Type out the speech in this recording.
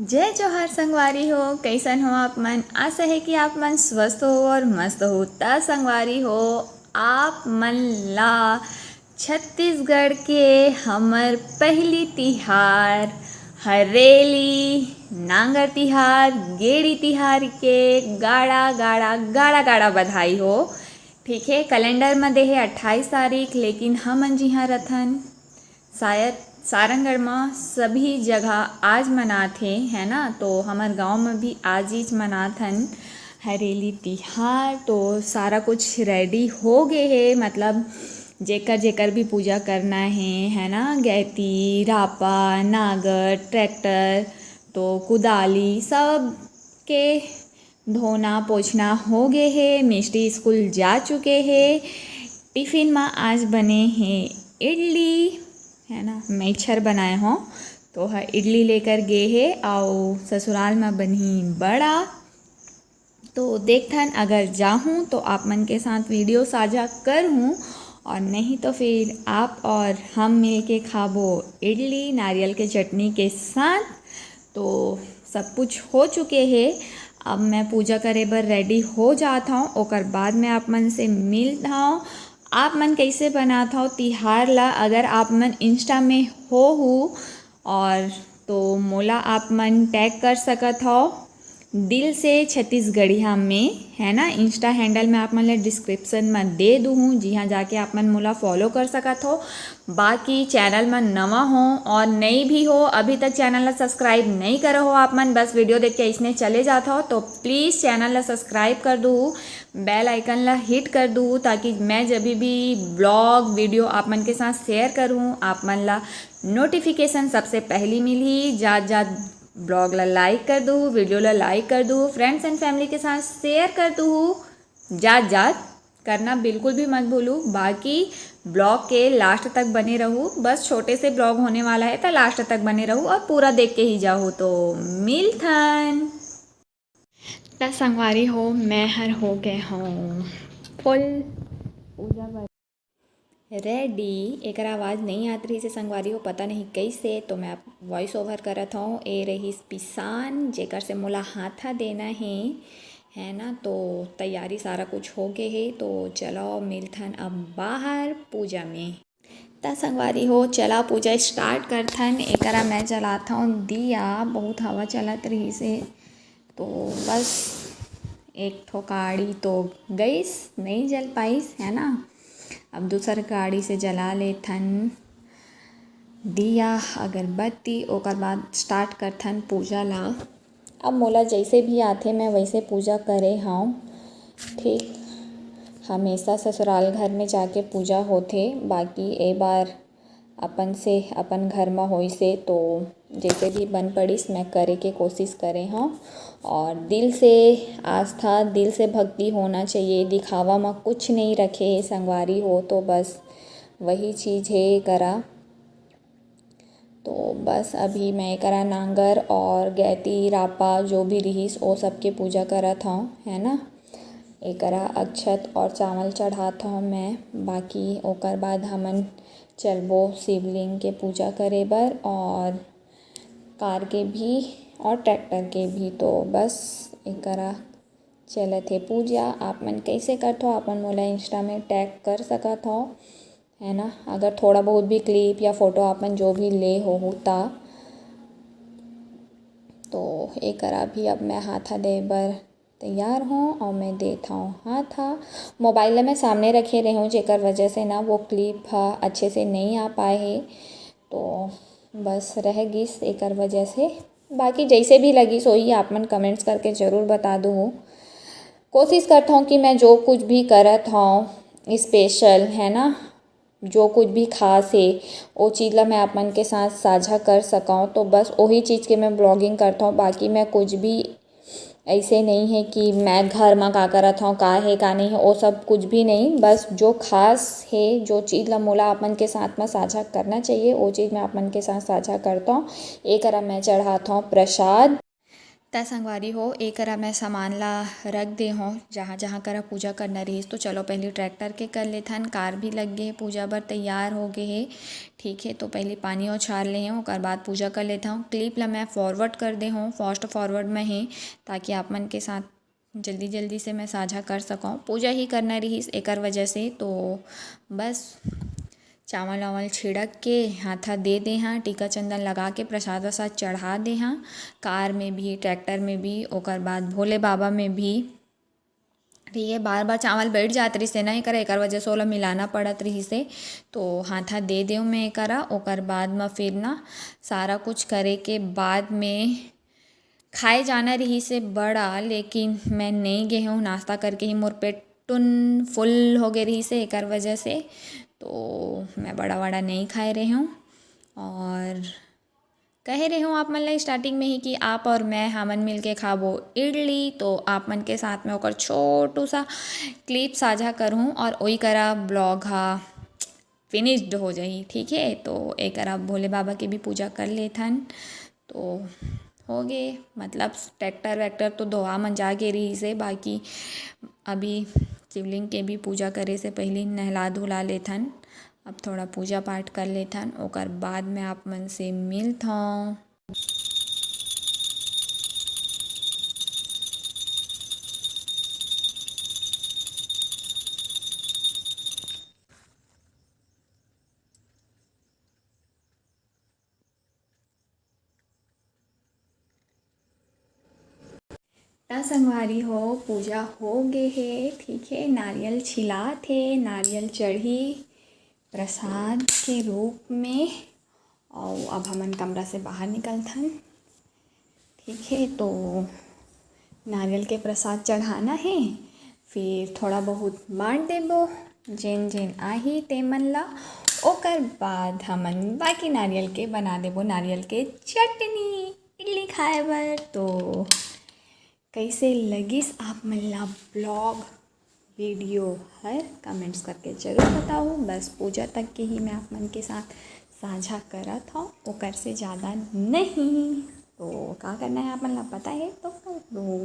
जय जोहार संगवारी हो। कैसन हो आप मन? आशा है कि आप मन स्वस्थ हो और मस्त हो। त संगवारी हो, आप मन ला छत्तीसगढ़ के हमर पहली तिहार हरेली नांगर तिहार गेड़ी तिहार के गाड़ा गाड़ा गाड़ा गाड़ा बधाई हो। ठीक है, कैलेंडर में दे है 28 तारीख, लेकिन हमन जिहाँ रथन शायद सारंगढ़ में सभी जगह आज मनाथे है ना। तो हमार गांव में भी आज ही मनाथन हरेली तिहार। तो सारा कुछ रेडी हो गए है, मतलब जेकर जेकर भी पूजा करना है ना। गैती रापा नागर ट्रैक्टर तो कुदाली सब के धोना पोछना हो गए है। मिस्टी स्कूल जा चुके हैं। टिफ़िन में आज बने हैं इडली है ना, मैछर बनाए हों तो है इडली लेकर गए है। और ससुराल में बनी बड़ा। तो देखथन अगर जाऊँ तो आप मन के साथ वीडियो साझा कर हूँ, और नहीं तो फिर आप और हम मिल के खाबो इडली नारियल के चटनी के साथ। तो सब कुछ हो चुके हैं। अब मैं पूजा करे बर रेडी हो जाता हूँ, ओकर बाद में आप मन से मिलता हूँ। आप मन कैसे बनाता हो तिहार ला? अगर आप मन इंस्टा में हो और तो मोला आप मन टैग कर सकत हो दिल से छत्तीसगढ़िया में है ना। इंस्टा हैंडल में आप मन ले डिस्क्रिप्शन में दे दूँ, जी हाँ जाके आप मन मोला फॉलो कर सकत हो। बाकी चैनल में नवा हो और नई भी हो, अभी तक चैनल ला सब्सक्राइब नहीं करो हो आप मन, बस वीडियो देख के इसने चले जाता हो, तो प्लीज़ चैनल ला सब्सक्राइब कर दूँ, बेल आइकन ला हिट कर दूँ, ताकि मैं जब भी ब्लॉग वीडियो आप मन के साथ शेयर करूँ आप मन ला नोटिफिकेशन सबसे पहली मिली। जात ब्लॉग ला लाइक कर दूँ, वीडियो ला लाइक कर दूँ, फ्रेंड्स एंड फैमिली के साथ शेयर कर दूँ। जात करना बिल्कुल भी मत भूलूँ। बाकी ब्लॉग के लास्ट तक बने रहूँ, बस छोटे से ब्लॉग होने वाला है तो लास्ट तक बने रहूँ और पूरा देख के ही जाओ। तो मिलथन त संगवारी हो, मैं हर हो गए हूँ फुल पूजा रेडी। एक आवाज़ नहीं आती रही से संगवारी हो, पता नहीं कैसे, तो मैं वॉइस ओवर करत हूँ। ए रही पिसान जेकर से मोला हाथा देना है ना। तो तैयारी सारा कुछ हो गए है। तो चलो मिलथन अब बाहर पूजा में। त संगवारी हो, चला पूजा स्टार्ट करथन। एकरा मैं जलाता हूँ दिया, बहुत हवा चलत रही से, तो बस एक ठो गाड़ी तो गईस, नहीं जल पाईस है ना। अब दूसर गाड़ी से जला लेथन दिया अगरबत्ती, ओकर बाद स्टार्ट करथन पूजा ला। अब मोला जैसे भी आथे मैं वैसे पूजा करे हूँ। ठीक, हमेशा ससुराल घर में जाके पूजा होथे, बाकी ए बार अपन से अपन घर में होई से तो जैसे भी बन पड़ीस मैं करे के कोशिश करे हूँ। और दिल से आस्था, दिल से भक्ति होना चाहिए, दिखावा में कुछ नहीं रखे संगवारी हो। तो बस वही चीज़ है करा। तो बस अभी मैं करा नांगर और गैती रापा जो भी रहीस वो सबके पूजा करत हूँ है ना। एकरा अक्षत और चावल चढ़ाता हूँ मैं। बाकी ओकर बाद हमन चलबो शिवलिंग के पूजा करे बर, और कार के भी और ट्रैक्टर के भी। तो बस एकरा चलत है पूजा। आप मन कैसे करत हो आप मन मोला इंस्टा में टैग कर सकत हो है ना। अगर थोड़ा बहुत भी क्लिप या फोटो आप मन जो भी ले हो ता। तो एकरा भी अब मैं हाथा दे बर तैयार हूँ और मैं देता हूँ हाथा। मोबाइल मैं सामने रखे रही हूँ, जेकर वजह से ना वो क्लिप अच्छे से नहीं आ पाए है, तो बस रह गिस एकर वजह से। बाकी जैसे भी लगी सोई आप मन कमेंट्स करके ज़रूर बता दूँ। कोशिश करता हूँ कि मैं जो कुछ भी करत हूँ स्पेशल है ना, जो कुछ भी खास है वो चीज़ ला मैं आप मन के साथ साझा कर सकूँ। तो बस वही चीज़ के मैं ब्लॉगिंग करता हूँ। बाकी मैं कुछ भी ऐसे नहीं है कि मैं घर में का करत हूँ का है का नहीं है, वो सब कुछ भी नहीं। बस जो खास है, जो चीज़ ला मोला आप मन के साथ में साझा करना चाहिए वो चीज़ मैं आप मन के साथ साझा करता हूँ। एक मैं चढ़ाता हूँ प्रसाद। ता संगवारी हो एक करा मैं सामान ला रख दे हो जहाँ जहाँ करा पूजा करना रही तो चलो पहले ट्रैक्टर के कर लेथन। कार भी लग गए पूजा बर तैयार हो गए है। ठीक है, तो पहले पानी और छार ले हूँ ओकर बाद पूजा कर लेता हूँ। क्लिप ला मैं फॉरवर्ड कर दे हूँ, फास्ट फॉरवर्ड में है ताकि आप मन के साथ जल्दी जल्दी से मैं साझा कर सकूँ। पूजा ही करना रही एकर वजह से तो बस चावल वावल छिड़क के हाथा दे दे हाँ, टीका चंदन लगा के प्रसाद वसाद चढ़ा दे हाँ। कार में भी ट्रैक्टर में भी ओकर बाद भोले बाबा में भी। ठीक है, बार बार चावल बैठ जात रही से नहीं करे एकर वजह से ओला मिलाना पड़त रही से तो हाथा दे देव मैं एकरा। ओकर बाद में फिर ना सारा कुछ करे के बाद में खाए जाना रही से बड़ा, लेकिन मैं नहीं गए हूँ नाश्ता करके ही मोर पेट टुन फुल हो गए रही से एकर वजह से तो मैं बड़ा बड़ा नहीं खाए रही हूँ। और कह रही हूँ आप मन ला स्टार्टिंग में ही कि आप और मैं हमन मिल के खाबो इडली, तो आप मन के साथ में ओकर छोटू सा क्लिप साझा करूँ और वही करा ब्लॉग हा फिनिश्ड हो जाही। ठीक है, तो एक आप भोले बाबा की भी पूजा कर लेथन तो हो गए। मतलब ट्रैक्टर वैक्टर तो धोआ मंजा के रही से, बाकी अभी शिवलिंग के भी पूजा करे से पहले नहला धुला लेथन। अब थोड़ा पूजा पाठ कर लेथन ओकर बाद में आप मन से मिलथौं। संगवारी हो पूजा हो गए है। ठीक है, नारियल छिला थे, नारियल चढ़ी प्रसाद के रूप में और अब हमन कमरा से बाहर निकलथन। ठीक है, तो नारियल के प्रसाद चढ़ाना है, फिर थोड़ा बहुत बांट देबो जेन जेन आही ते मन ला। ओकर बाद हमन बाकी नारियल के बना देबो नारियल के चटनी इडली खाए बर। तो कैसे लगिस आप मन ला ब्लॉग वीडियो हर कमेंट्स करके ज़रूर बताओ। बस पूजा तक के ही मैं आप मन के साथ साझा करत हूँ, ओकर से ज़्यादा नहीं। तो क्या करना है आप मन ला पता है तो कर दो।